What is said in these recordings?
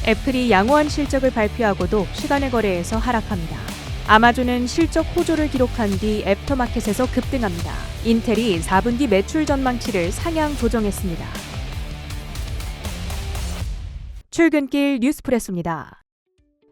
애플이 양호한 실적을 발표하고도 시간의 거래에서 하락합니다. 아마존은 실적 호조를 기록한 뒤 애프터마켓에서 급등합니다. 인텔이 4분기 매출 전망치를 상향 조정했습니다. 출근길 뉴스프레소입니다.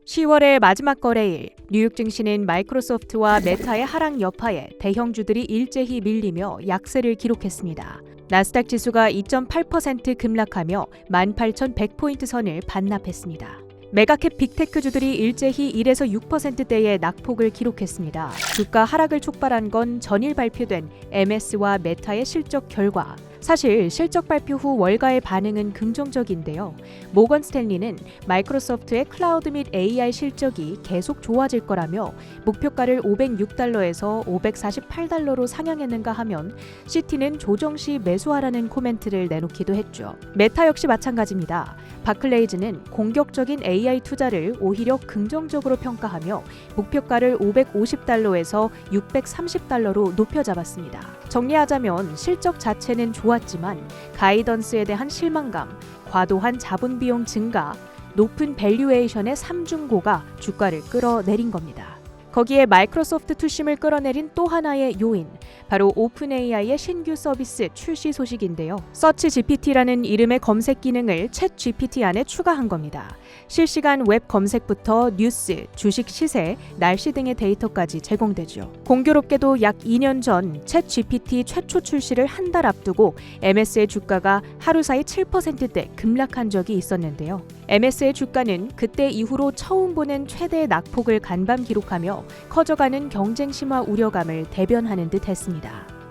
10월의 마지막 거래일, 뉴욕 증시는 마이크로소프트와 메타의 하락 여파에 대형주들이 일제히 밀리며 약세를 기록했습니다. 나스닥 지수가 2.8% 급락하며 18,100포인트 선을 반납했습니다. 메가캡 빅테크주들이 일제히 1에서 6%대의 낙폭을 기록했습니다. 주가 하락을 촉발한 건 전일 발표된 MS와 메타의 실적 결과. 사실 실적 발표 후 월가의 반응은 긍정적인데요. 모건 스탠리는 마이크로소프트의 클라우드 및 AI 실적이 계속 좋아질 거라며 목표가를 $506에서 $548로 상향했는가 하면 시티는 조정 시 매수하라는 코멘트를 내놓기도 했죠. 메타 역시 마찬가지입니다. 바클레이즈는 공격적인 AI 투자를 오히려 긍정적으로 평가하며 목표가를 $550에서 $630로 높여 잡았습니다. 정리하자면 실적 자체는 좋았지만 가이던스에 대한 실망감, 과도한 자본 비용 증가, 높은 밸류에이션의 삼중고가 주가를 끌어내린 겁니다. 거기에 마이크로소프트 투심을 끌어내린 또 하나의 요인, 바로 오픈AI의 신규 서비스 출시 소식인데요. 서치 GPT라는 이름의 검색 기능을 챗 GPT 안에 추가한 겁니다. 실시간 웹 검색부터 뉴스, 주식 시세, 날씨 등의 데이터까지 제공되죠. 공교롭게도 약 2년 전 챗 GPT 최초 출시를 한 달 앞두고 MS의 주가가 하루 사이 7%대 급락한 적이 있었는데요. MS의 주가는 그때 이후로 처음 보는 최대 낙폭을 간밤 기록하며 커져가는 경쟁 심화 우려감을 대변하는 듯 했습니다.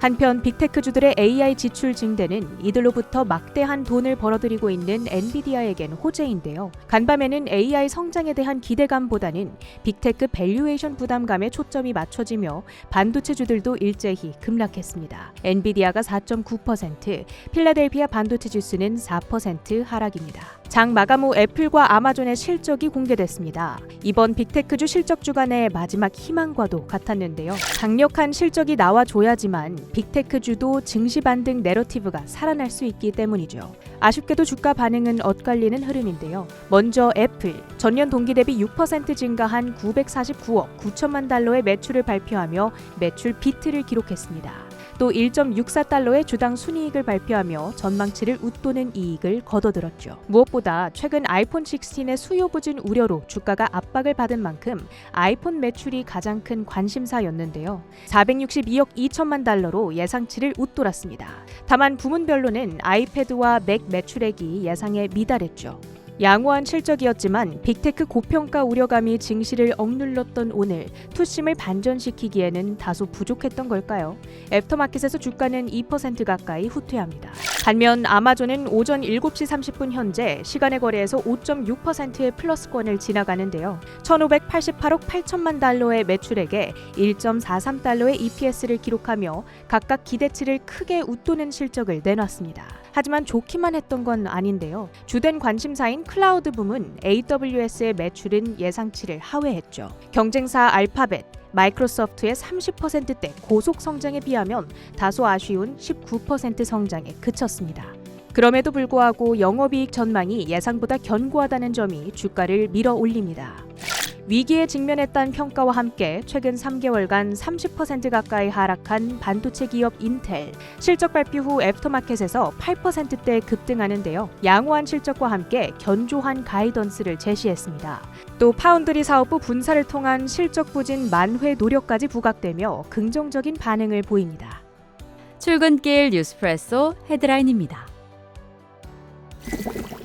한편 빅테크주들의 AI 지출 증대는 이들로부터 막대한 돈을 벌어들이고 있는 엔비디아에겐 호재인데요. 간밤에는 AI 성장에 대한 기대감보다는 빅테크 밸류에이션 부담감에 초점이 맞춰지며 반도체주들도 일제히 급락했습니다. 엔비디아가 4.9%, 필라델피아 반도체 지수는 4% 하락입니다. 장 마감 후 애플과 아마존의 실적이 공개됐습니다. 이번 빅테크주 실적 주간의 마지막 희망과도 같았는데요. 강력한 실적이 나와줘야지만 빅테크주도 증시 반등 내러티브가 살아날 수 있기 때문이죠. 아쉽게도 주가 반응은 엇갈리는 흐름인데요. 먼저 애플, 전년 동기 대비 6% 증가한 949억 9천만 달러의 매출을 발표하며 매출 비트를 기록했습니다. 또 1.64달러의 주당 순이익을 발표하며 전망치를 웃도는 이익을 거둬들었죠. 무엇보다 최근 아이폰 16의 수요 부진 우려로 주가가 압박을 받은 만큼 아이폰 매출이 가장 큰 관심사였는데요. 462억 2천만 달러로 예상치를 웃돌았습니다. 다만 부문별로는 아이패드와 맥 매출액이 예상에 미달했죠. 양호한 실적이었지만 빅테크 고평가 우려감이 증시를 억눌렀던 오늘 투심을 반전시키기에는 다소 부족했던 걸까요? 애프터마켓에서 주가는 2% 가까이 후퇴합니다. 반면 아마존은 오전 7시 30분 현재 시간의 거래에서 5.6%의 플러스권을 지나가는데요. 1,588억 8천만 달러의 매출액에 1.43달러의 EPS를 기록하며 각각 기대치를 크게 웃도는 실적을 내놨습니다. 하지만 좋기만 했던 건 아닌데요. 주된 관심사인 클라우드 부문 AWS의 매출은 예상치를 하회했죠. 경쟁사 알파벳, 마이크로소프트의 30%대 고속 성장에 비하면 다소 아쉬운 19% 성장에 그쳤습니다. 그럼에도 불구하고 영업이익 전망이 예상보다 견고하다는 점이 주가를 밀어 올립니다. 위기에 직면했다는 평가와 함께 최근 3개월간 30% 가까이 하락한 반도체 기업 인텔, 실적 발표 후 애프터마켓에서 8%대 급등하는데요. 양호한 실적과 함께 견조한 가이던스를 제시했습니다. 또 파운드리 사업부 분사를 통한 실적 부진 만회 노력까지 부각되며 긍정적인 반응을 보입니다. 출근길 뉴스프레소 헤드라인입니다.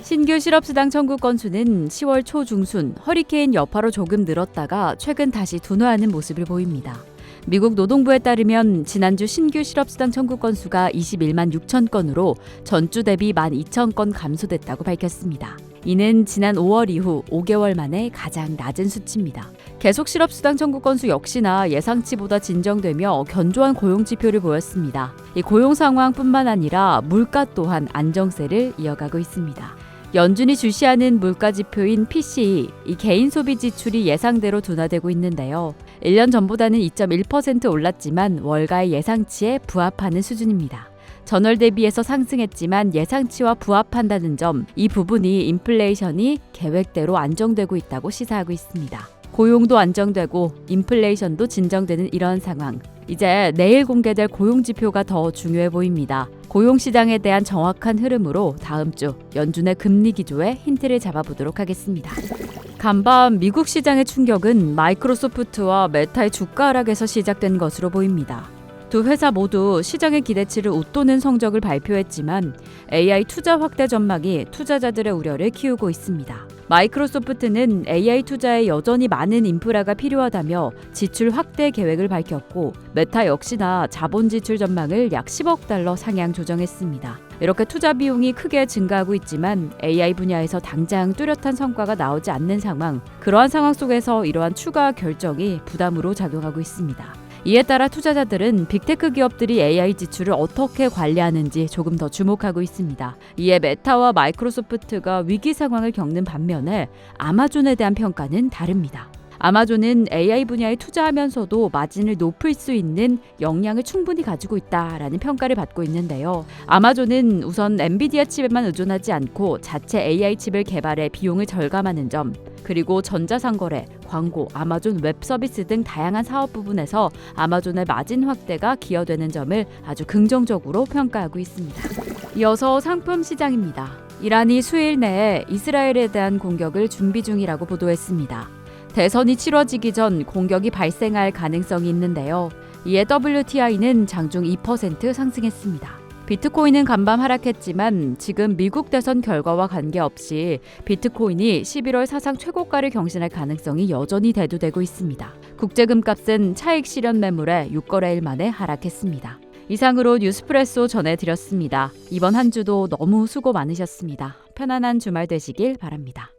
신규 실업수당 청구 건수는 10월 초 중순 허리케인 여파로 조금 늘었다가 최근 다시 둔화하는 모습을 보입니다. 미국 노동부에 따르면 지난주 신규 실업수당 청구 건수가 21만 6천 건으로 전주 대비 12,000건 감소됐다고 밝혔습니다. 이는 지난 5월 이후 5개월 만에 가장 낮은 수치입니다. 계속 실업수당 청구 건수 역시나 예상치보다 진정되며 견조한 고용 지표를 보였습니다. 이 고용 상황뿐만 아니라 물가 또한 안정세를 이어가고 있습니다. 연준이 주시하는 물가 지표인 PCE, 이 개인 소비 지출이 예상대로 둔화되고 있는데요. 1년 전보다는 2.1% 올랐지만 월가의 예상치에 부합하는 수준입니다. 전월 대비해서 상승했지만 예상치와 부합한다는 점, 이 부분이 인플레이션이 계획대로 안정되고 있다고 시사하고 있습니다. 고용도 안정되고 인플레이션도 진정되는 이런 상황. 이제 내일 공개될 고용 지표가 더 중요해 보입니다. 고용 시장에 대한 정확한 흐름으로 다음 주 연준의 금리 기조에 힌트를 잡아보도록 하겠습니다. 간밤 미국 시장의 충격은 마이크로소프트와 메타의 주가 하락에서 시작된 것으로 보입니다. 두 회사 모두 시장의 기대치를 웃도는 성적을 발표했지만 AI 투자 확대 전망이 투자자들의 우려를 키우고 있습니다. 마이크로소프트는 AI 투자에 여전히 많은 인프라가 필요하다며 지출 확대 계획을 밝혔고, 메타 역시나 자본 지출 전망을 약 10억 달러 상향 조정했습니다. 이렇게 투자 비용이 크게 증가하고 있지만 AI 분야에서 당장 뚜렷한 성과가 나오지 않는 상황, 그러한 상황 속에서 이러한 추가 결정이 부담으로 작용하고 있습니다. 이에 따라 투자자들은 빅테크 기업들이 AI 지출을 어떻게 관리하는지 조금 더 주목하고 있습니다. 이에 메타와 마이크로소프트가 위기 상황을 겪는 반면에 아마존에 대한 평가는 다릅니다. 아마존은 AI 분야에 투자하면서도 마진을 높일 수 있는 역량을 충분히 가지고 있다라는 평가를 받고 있는데요. 아마존은 우선 엔비디아 칩에만 의존하지 않고 자체 AI 칩을 개발해 비용을 절감하는 점, 그리고 전자상거래, 광고, 아마존 웹 서비스 등 다양한 사업 부분에서 아마존의 마진 확대가 기여되는 점을 아주 긍정적으로 평가하고 있습니다. 이어서 상품 시장입니다. 이란이 수일 내에 이스라엘에 대한 공격을 준비 중이라고 보도했습니다. 대선이 치러지기 전 공격이 발생할 가능성이 있는데요. 이에 WTI는 장중 2% 상승했습니다. 비트코인은 간밤 하락했지만 지금 미국 대선 결과와 관계없이 비트코인이 11월 사상 최고가를 경신할 가능성이 여전히 대두되고 있습니다. 국제금값은 차익 실현 매물에 6거래일 만에 하락했습니다. 이상으로 뉴스프레소 전해드렸습니다. 이번 한 주도 너무 수고 많으셨습니다. 편안한 주말 되시길 바랍니다.